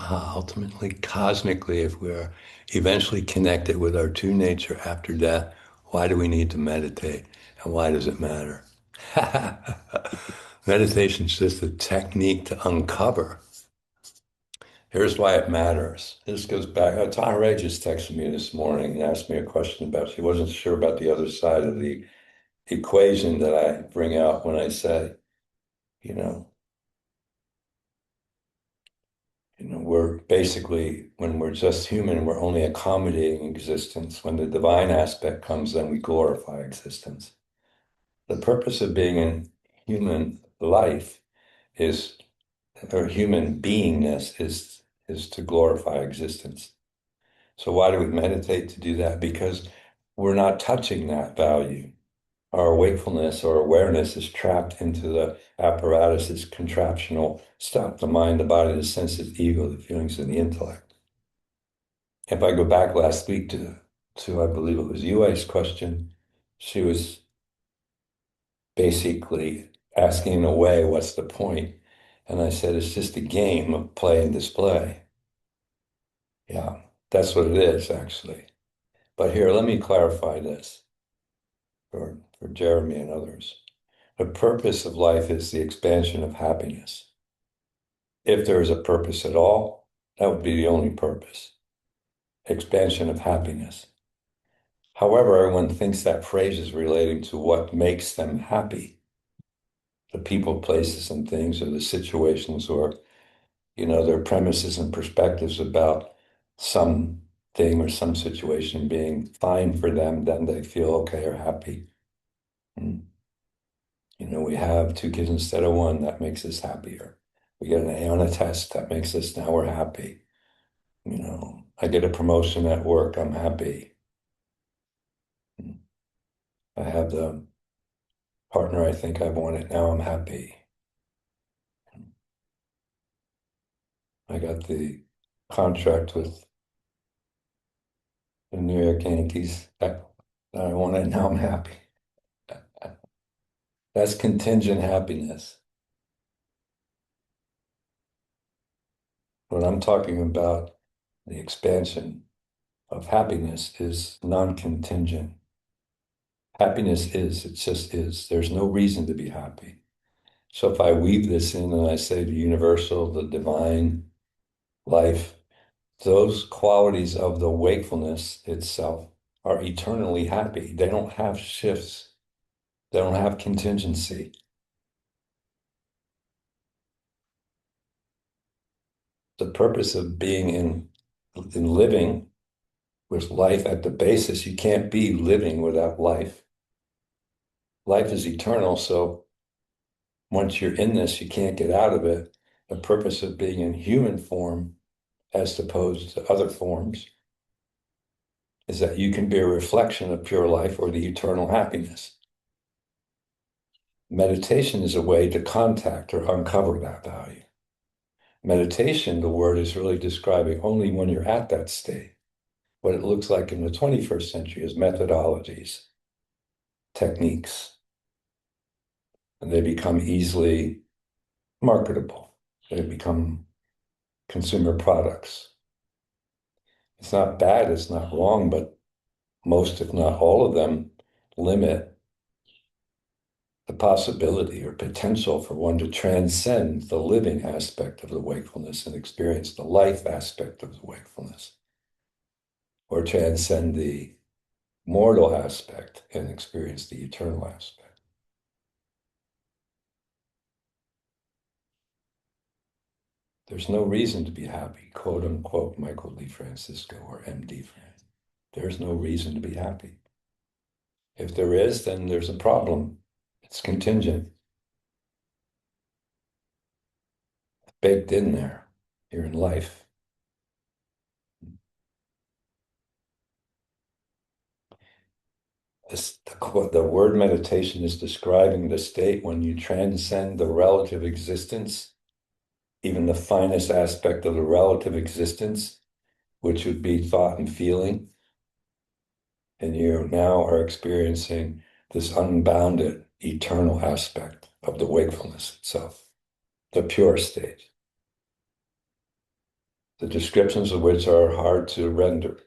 Ultimately, cosmically, if we're eventually connected with our true nature after death, why do we need to meditate? And why does it matter? Meditation is just a technique to uncover. Here's why it matters. This goes back. Tom Ray just texted me this morning and asked me a question about, she wasn't sure about the other side of the equation that I bring out when I say, you know, we're basically, when we're just human, we're only accommodating existence. When the divine aspect comes, then we glorify existence. The purpose of being in human life is, or human beingness is to glorify existence. So why do we meditate to do that? Because we're not touching that value. Our wakefulness or awareness is trapped into the apparatus's contraptional stuff, the mind, the body, the senses, the ego, the feelings, and the intellect. If I go back last week to I believe it was Yui's question, she was basically asking in a way, what's the point? And I said, it's just a game of play and display. Yeah, that's what it is, actually. But here, let me clarify this for Jeremy and others. The purpose of life is the expansion of happiness. If there is a purpose at all, that would be the only purpose, expansion of happiness. However, everyone thinks that phrase is relating to what makes them happy, the people, places, and things, or the situations, or, their premises and perspectives about some thing or some situation being fine for them, then they feel okay or happy. Mm. We have two kids instead of one, that makes us happier. We get an A on a test, that makes us, now we're happy. I get a promotion at work, I'm happy. I have the partner I think I wanted, now I'm happy. I got the contract with the New York Yankees that I wanted, now I'm happy. That's contingent happiness. What I'm talking about, the expansion of happiness, is non-contingent. Happiness is, it just is. There's no reason to be happy. So if I weave this in and I say the universal, the divine, life, those qualities of the wakefulness itself are eternally happy. They don't have shifts. They don't have contingency. The purpose of being in living with life at the basis, you can't be living without life. Life is eternal, so once you're in this, you can't get out of it. The purpose of being in human form, as opposed to other forms, is that you can be a reflection of pure life or the eternal happiness. Meditation is a way to contact or uncover that value. Meditation, the word is really describing only when you're at that state. What it looks like in the 21st century is methodologies, techniques, and they become easily marketable. They become consumer products. It's not bad, it's not wrong, but most, if not all of them, limit the possibility or potential for one to transcend the living aspect of the wakefulness and experience the life aspect of the wakefulness, or transcend the mortal aspect and experience the eternal aspect. There's no reason to be happy, quote unquote, Michael D. Francisco or MD Fran. There's no reason to be happy. If there is, then there's a problem. It's contingent, baked in there here in life. The word meditation is describing the state when you transcend the relative existence, even the finest aspect of the relative existence, which would be thought and feeling. And you now are experiencing this unbounded, eternal aspect of the wakefulness itself, the pure state. the descriptions of which are hard to render.